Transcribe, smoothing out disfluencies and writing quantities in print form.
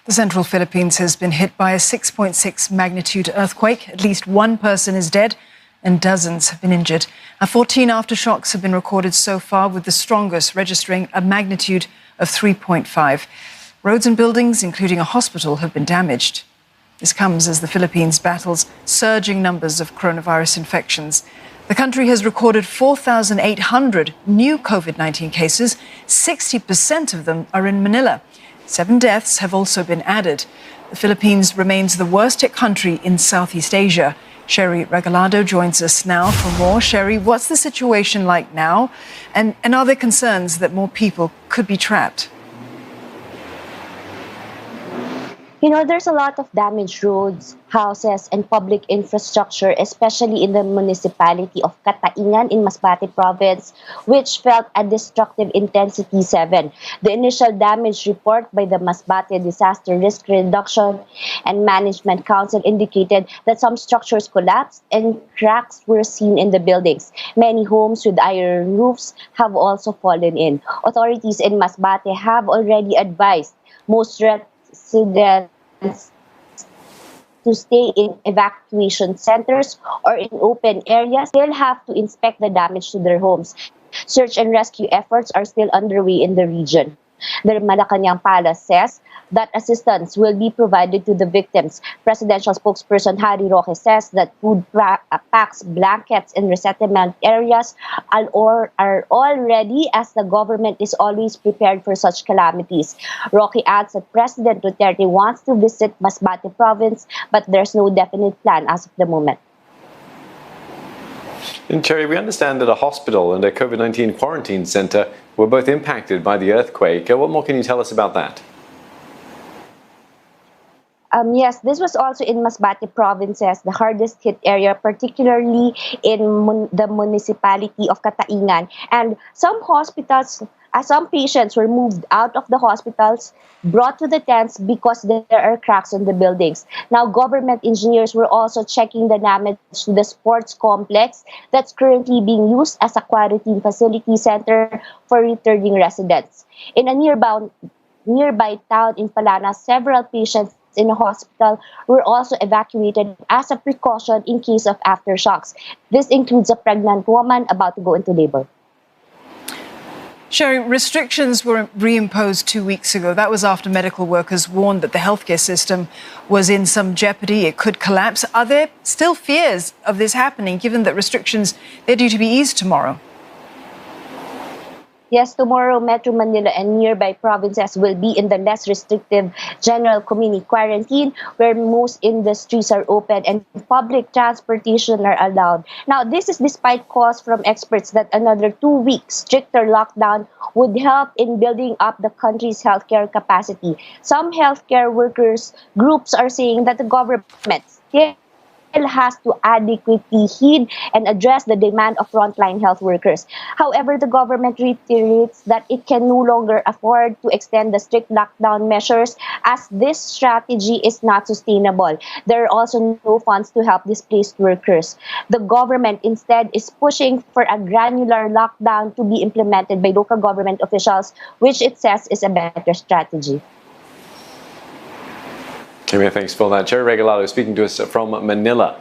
The central Philippines has been hit by a 6.6 magnitude earthquake. At least one person is dead and dozens have been injured. 14 aftershocks have been recorded so far, with the strongest registering a magnitude of 3.5. Roads and buildings, including a hospital, have been damaged. This comes as the Philippines battles surging numbers of coronavirus infections. The country has recorded 4,800 new COVID-19 cases. 60% of them are in Manila. 7 deaths have also been added. The Philippines remains the worst-hit country in Southeast Asia. Sherry Regalado joins us now for more. Sherry, what's the situation like now? And are there concerns that more people could be trapped? You know, there's a lot of damaged roads, houses, and public infrastructure, especially in the municipality of Cataingan in Masbate province, which felt a destructive intensity 7. The initial damage report by the Masbate Disaster Risk Reduction and Management Council indicated that some structures collapsed and cracks were seen in the buildings. Many homes with iron roofs have also fallen in. Authorities in Masbate have already advised most residents to stay in evacuation centers or in open areas. They'll have to inspect the damage to their homes. Search and rescue efforts are still underway in the region. The Malacanang Palace says that assistance will be provided to the victims. Presidential spokesperson Harry Roque says that food packs, blankets, and resettlement areas are all ready, as the government is always prepared for such calamities. Roque adds that President Duterte wants to visit Masbate province, but there's no definite plan as of the moment. And Cherry, we understand that a hospital and a COVID-19 quarantine center were both impacted by the earthquake. What more can you tell us about that? Yes, this was also in Masbate provinces, the hardest hit area, particularly in the municipality of Cataingan. And some patients were moved out of the hospitals, brought to the tents because there are cracks in the buildings. Now, government engineers were also checking the damage to the sports complex that's currently being used as a quarantine facility center for returning residents. In a nearby town in Palana, several patients in a hospital were also evacuated as a precaution in case of aftershocks. This includes a pregnant woman about to go into labor. Sherry, restrictions were reimposed 2 weeks ago. That was after medical workers warned that the healthcare system was in some jeopardy. It could collapse. Are there still fears of this happening, given that restrictions, they're due to be eased tomorrow? Yes, tomorrow, Metro Manila and nearby provinces will be in the less restrictive general community quarantine, where most industries are open and public transportation are allowed. Now, this is despite calls from experts that another 2 weeks stricter lockdown would help in building up the country's healthcare capacity. Some healthcare workers groups are saying that the government still has to adequately heed and address the demand of frontline health workers. However, the government reiterates that it can no longer afford to extend the strict lockdown measures, as this strategy is not sustainable. There are also no funds to help displaced workers. The government instead is pushing for a granular lockdown to be implemented by local government officials, which it says is a better strategy. Thanks for that. Cherry Regalado speaking to us from Manila.